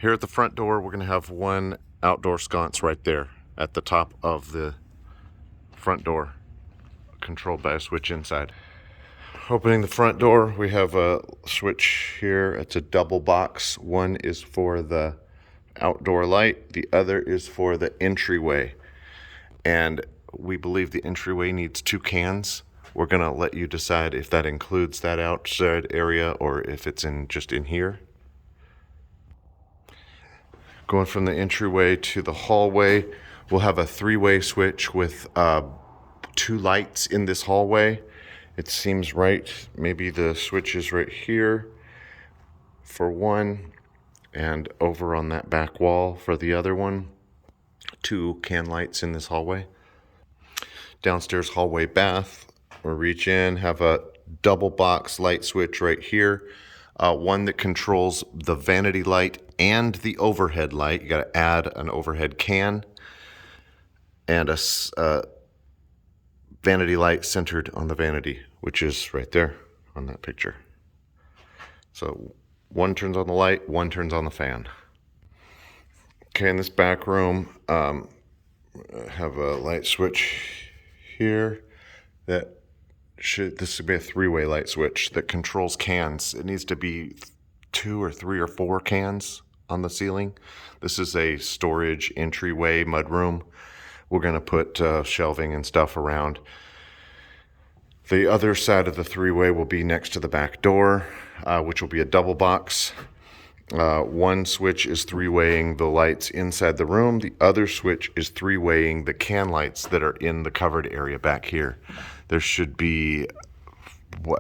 Here at the front door, we're going to have one outdoor sconce right there at the top of the front door, controlled by a switch inside. Opening the front door, we have a switch here. It's a double box. One is for the outdoor light, the other is for the entryway. And we believe the entryway needs 2 cans. We're going to let you decide if that includes that outside area or if it's just in here. Going from the entryway to the hallway, we'll have a 3-way switch with 2 lights in this hallway. It seems right. Maybe the switch is right here for one, and over on that back wall for the other one. 2 can lights in this hallway. Downstairs hallway bath. We'll reach in, have a double box light switch right here. One that controls the vanity light and the overhead light. You got to add an overhead can and a vanity light centered on the vanity, which is right there on that picture. So one turns on the light, one turns on the fan. Okay, in this back room, have a light switch here that this would be a 3-way light switch that controls cans. It needs to be 2 or 3 or 4 cans on the ceiling. This is a storage entryway mudroom. We're going to put shelving and stuff around. The other side of the 3-way will be next to the back door, which will be a double box. One switch is 3-weighing the lights inside the room. The other switch is 3-weighing the can lights that are in the covered area back here. There should be,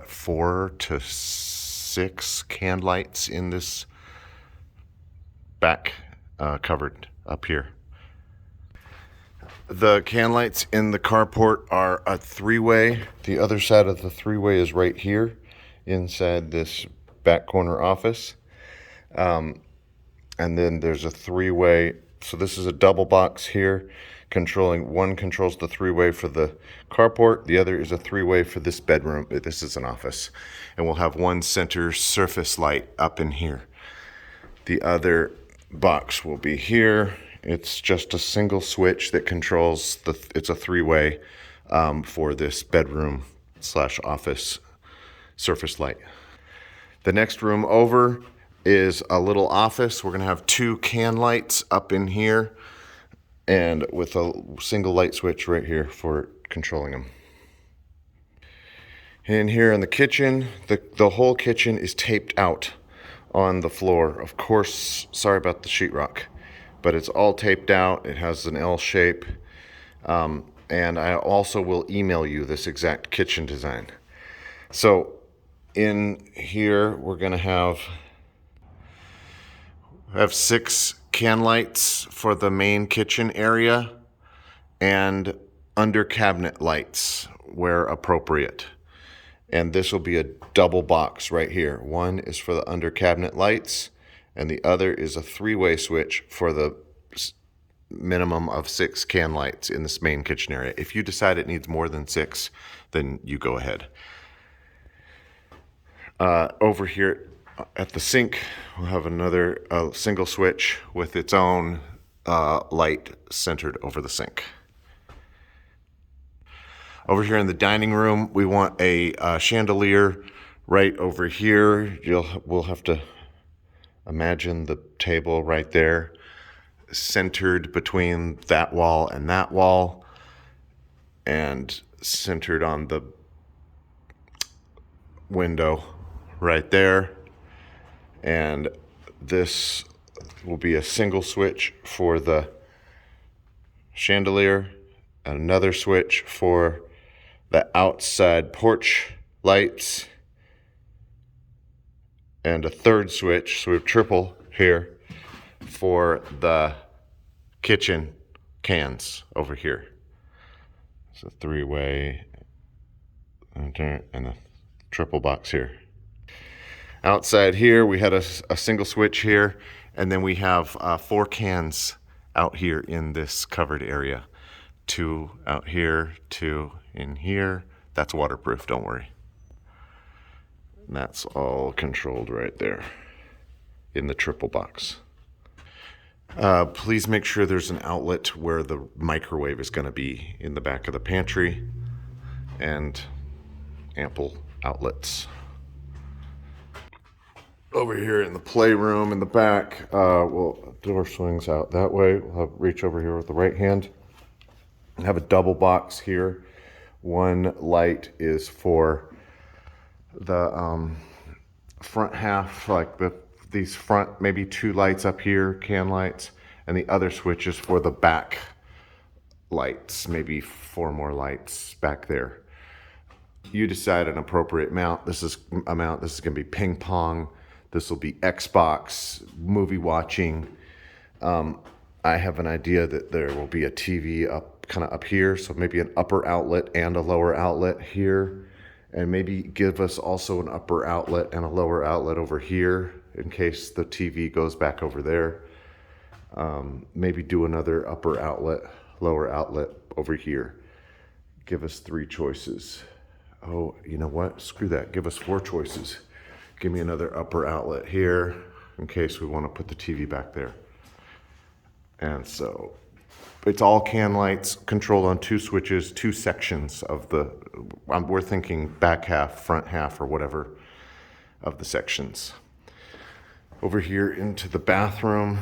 4 to 6 can lights in this back covered up here. The can lights in the carport are a 3-way. The other side of the 3-way is right here inside this back corner office. And then there's a 3-way. So this is a double box here. One controls the 3-way for the carport. The other is a 3-way for this bedroom. This is an office. And we'll have one center surface light up in here. The other box will be here. It's just a single switch that controls it's a 3-way for this bedroom / office surface light. The next room over is a little office. We're going to have 2 can lights up in here and with a single light switch right here for controlling them. In here in the kitchen, the whole kitchen is taped out on the floor. Of course, sorry about the sheetrock, but it's all taped out. It has an L shape. And I also will email you this exact kitchen design. So in here, we're going to have 6 can lights for the main kitchen area and under cabinet lights where appropriate. And this will be a double box right here. One is for the under cabinet lights and the other is a 3-way switch for the minimum of 6 can lights in this main kitchen area. If you decide it needs more than 6, then you go ahead. Over here at the sink, we'll have another single switch with its own light centered over the sink. Over here in the dining room, we want a chandelier right over here. We'll have to imagine the table right there, centered between that wall and that wall, and centered on the window right there. And this will be a single switch for the chandelier, another switch for the outside porch lights, and a third switch, so we have triple here, for the kitchen cans over here. It's a 3-way and a triple box here. Outside here, we had a single switch here, and then we have 4 cans out here in this covered area. 2 out here, 2 in here. That's waterproof, don't worry. And that's all controlled right there in the triple box. Please make sure there's an outlet where the microwave is going to be in the back of the pantry, and ample outlets. Over here in the playroom in the back, well, door swings out that way. We'll reach over here with the right hand. Have a double box here. One light is for the front half, like these front, maybe two lights up here, can lights, and the other switch is for the back lights, maybe 4 more lights back there. You decide an appropriate mount. This is going to be ping pong. This will be Xbox, movie watching. I have an idea that there will be a TV kind of up here, so maybe an upper outlet and a lower outlet here, and maybe give us also an upper outlet and a lower outlet over here in case the TV goes back over there. Maybe do another upper outlet, lower outlet over here. Give us 3 choices. Oh, you know what? Screw that. Give us 4 choices. Give me another upper outlet here in case we want to put the TV back there. And so it's all can lights controlled on 2 switches, 2 sections of we're thinking back half, front half, or whatever of the sections. Over here into the bathroom,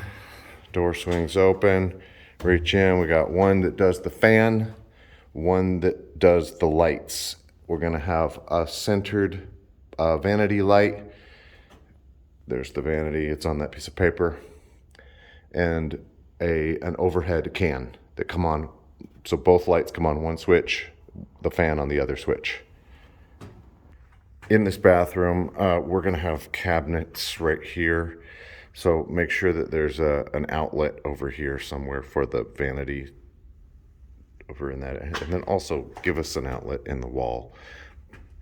door swings open, reach in. We got one that does the fan, one that does the lights. We're going to have a centered vanity light. There's the vanity, it's on that piece of paper. And an overhead can that come on, so both lights come on one switch, the fan on the other switch. In this bathroom, we're going to have cabinets right here, so make sure that there's an outlet over here somewhere for the vanity over in that, and then also give us an outlet in the wall,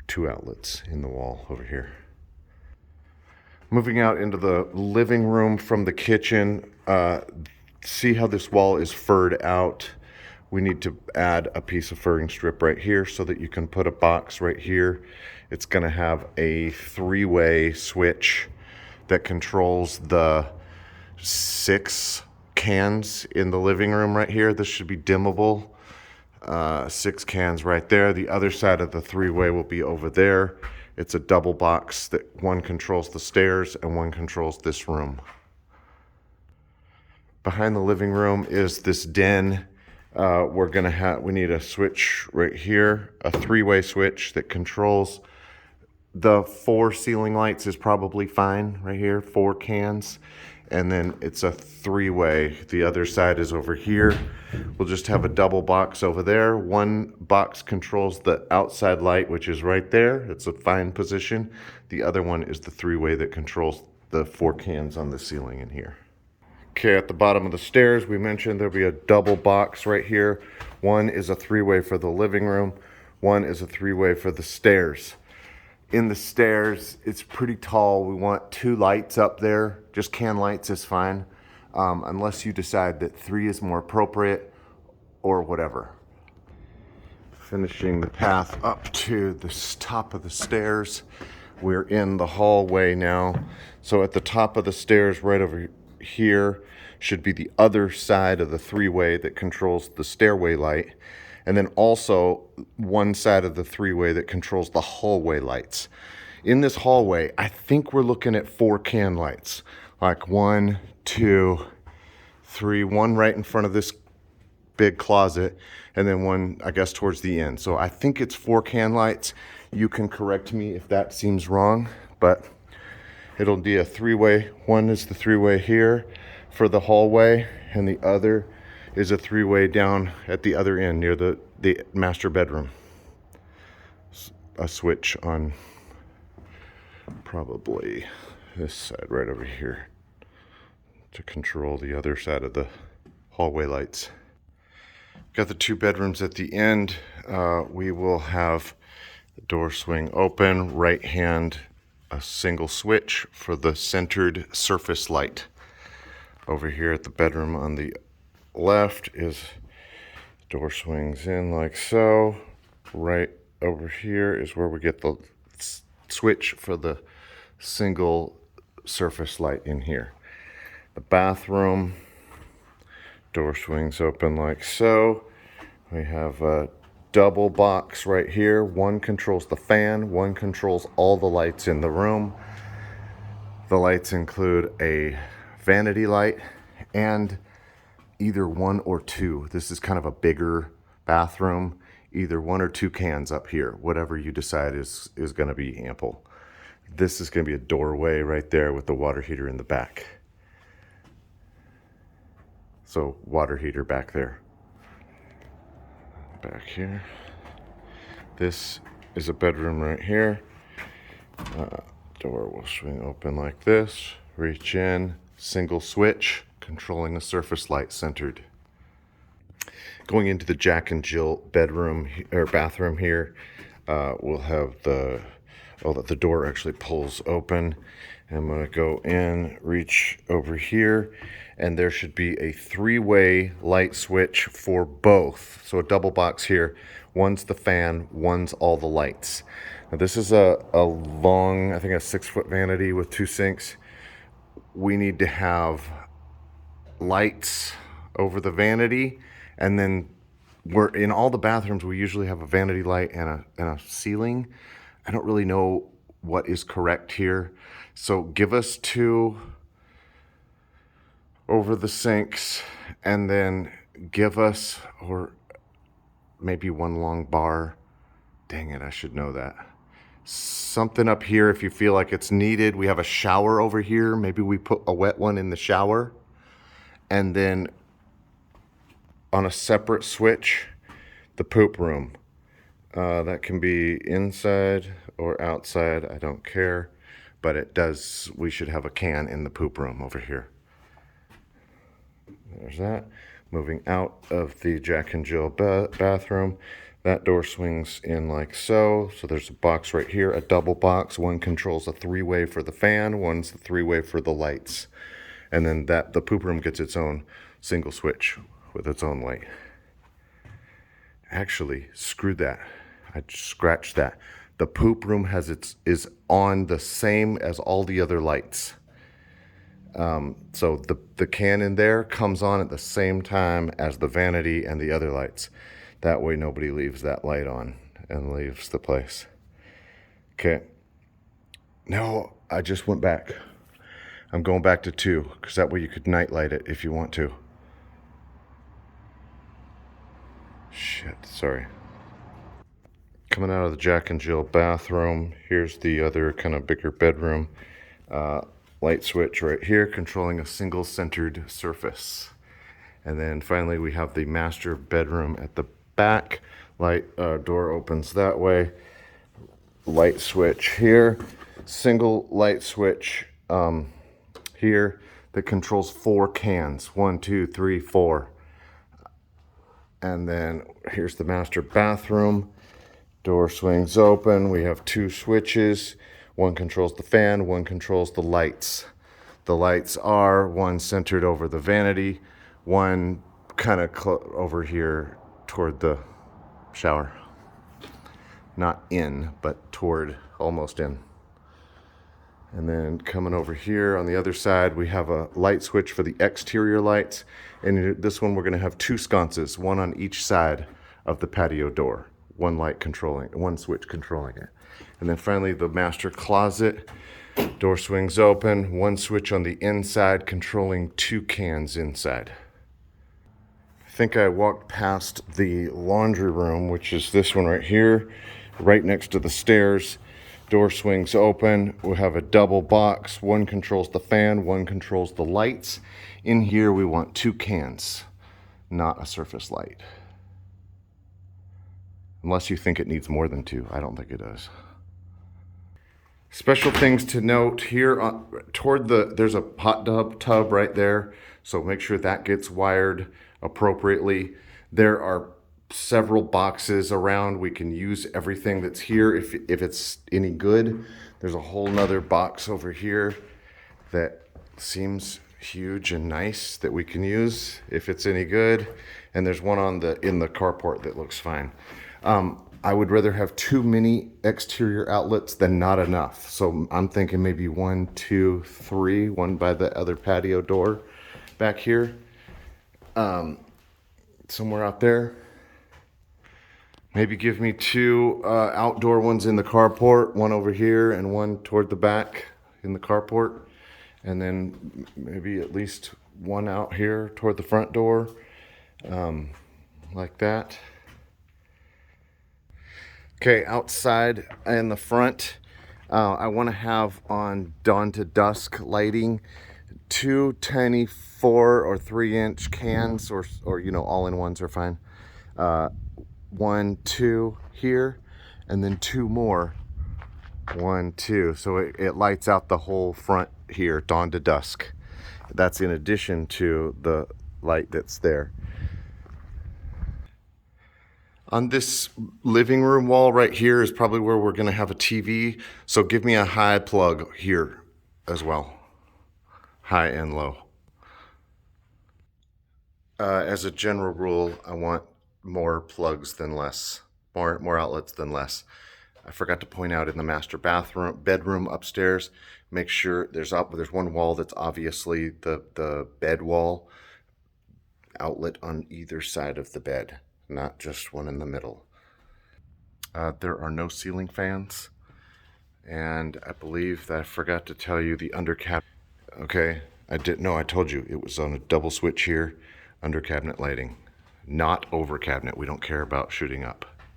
2 outlets in the wall over here. Moving out into the living room from the kitchen, see how this wall is furred out. We need to add a piece of furring strip right here so that you can put a box right here. It's going to have a 3-way switch that controls the 6 cans in the living room right here. This should be dimmable. 6 cans right there. The other side of the 3-way will be over there. It's a double box that one controls the stairs and one controls this room. Behind the living room is this den. We need a switch right here, a 3-way switch that controls the 4 ceiling lights is probably fine right here, 4 cans. And then it's a 3-way. The other side is over here. We'll just have a double box over there. One box controls the outside light, which is right there. It's a fine position. The other one is the 3-way that controls the 4 cans on the ceiling in here. Okay, at the bottom of the stairs, we mentioned there'll be a double box right here. One is a 3-way for the living room. One is a 3-way for the stairs. In the stairs, it's pretty tall. We want 2 lights up there. Just can lights is fine, unless you decide that 3 is more appropriate or whatever. Finishing the path up to the top of the stairs. We're in the hallway now. So at the top of the stairs, right over here, should be the other side of the 3-way that controls the stairway light. And then also one side of the 3-way that controls the hallway lights. In this hallway, I think we're looking at 4 can lights. Like 1, 2, 3, one right in front of this big closet, and then one, I guess, towards the end. So I think it's 4 can lights. You can correct me if that seems wrong, but it'll be a 3-way. One is the 3-way here for the hallway, and the other is a 3-way down at the other end near the master bedroom. A switch on probably this side right over here to control the other side of the hallway lights. Got the 2 bedrooms at the end. We will have the door swing open, right hand, a single switch for the centered surface light. Over here at the bedroom on the left is door swings in like so. Right over here is where we get the switch for the single surface light in here. The bathroom Door swings open like so. We have a double box right here. One controls the fan, one controls all the lights in the room. The lights include a vanity light and either one or two. This is kind of a bigger bathroom. Either one or two cans up here. Whatever you decide is going to be ample. This is going to be a doorway right there with the water heater in the back. So water heater back there. Back here. This is a bedroom right here. Door will swing open like this. Reach in, single switch, controlling a surface light centered. Going into the Jack and Jill bedroom or bathroom here, we'll have the door actually pulls open. I'm going to go in, reach over here, and there should be a three-way light switch for both. So a double box here. One's the fan, one's all the lights. Now this is a long, I think a 6-foot vanity with 2 sinks. We need to have lights over the vanity, and then we're in all the bathrooms we usually have a vanity light and a ceiling. I don't really know what is correct here. So give us 2 over the sinks, and then give us, or maybe 1 long bar. Dang it, I should know that. Something up here if you feel like it's needed. We have a shower over here. Maybe we put a wet one in the shower. And then on a separate switch, the poop room. That can be inside or outside, I don't care. But it does, we should have a can in the poop room over here. There's that. Moving out of the Jack and Jill bathroom. That door swings in like so. So there's a box right here, a double box. One controls a 3-way for the fan, one's the 3-way for the lights. And then the poop room gets its own single switch with its own light. Actually, screw that. I scratched that. The poop room is on the same as all the other lights. So the can in there comes on at the same time as the vanity and the other lights. That way nobody leaves that light on and leaves the place. Okay. No, I just went back. I'm going back to 2, because that way you could night light it if you want to. Shit, sorry. Coming out of the Jack and Jill bathroom, here's the other kind of bigger bedroom. Light switch right here, controlling a single centered surface. And then finally we have the master bedroom at the back. Light door opens that way. Light switch here. Single light switch here that controls 4 cans. 1, 2, 3, 4. And then here's the master bathroom. Door swings open. We have 2 switches. One controls the fan, one controls the lights. The lights are one centered over the vanity, one kind of over here toward the shower. Not in, but toward, almost in. And then coming over here on the other side, we have a light switch for the exterior lights. And this one, we're going to have 2 sconces, one on each side of the patio door. One switch controlling it. And then finally, the master closet. Door swings open, one switch on the inside controlling 2 cans inside. I think I walked past the laundry room, which is this one right here, right next to the stairs. Door swings open. We'll have a double box. One controls the fan, one controls the lights. In here, we want 2 cans, not a surface light. Unless you think it needs more than 2. I don't think it does. Special things to note here, there's a hot tub right there. So make sure that gets wired appropriately. There are several boxes around. We can use everything that's here if it's any good. There's a whole nother box over here that seems huge and nice that we can use if it's any good. And there's one in the carport that looks fine. I would rather have too many exterior outlets than not enough. So I'm thinking maybe 1, 2, 3, one by the other patio door back here. somewhere out there. Maybe give me two outdoor ones in the carport, one over here and one toward the back in the carport. And then maybe at least one out here toward the front door, like that. Okay, outside in the front, I want to have on dawn to dusk lighting two tiny 4 or 3-inch cans, or you know, all-in-ones are fine. 1, 2 here, and then 2 more. 1, 2. So it lights out the whole front here, dawn to dusk. That's in addition to the light that's there. On this living room wall right here is probably where we're going to have a TV. So give me a high plug here as well. High and low. As a general rule, I want more plugs than less. More outlets than less. I forgot to point out in the master bedroom upstairs, make sure there's one wall that's obviously the bed wall, outlet on either side of the bed, not just one in the middle. There are no ceiling fans, and I believe that I forgot to tell you the under cabinet. Okay, I told you it was on a double switch here, under cabinet lighting, not over cabinet. We don't care about shooting up.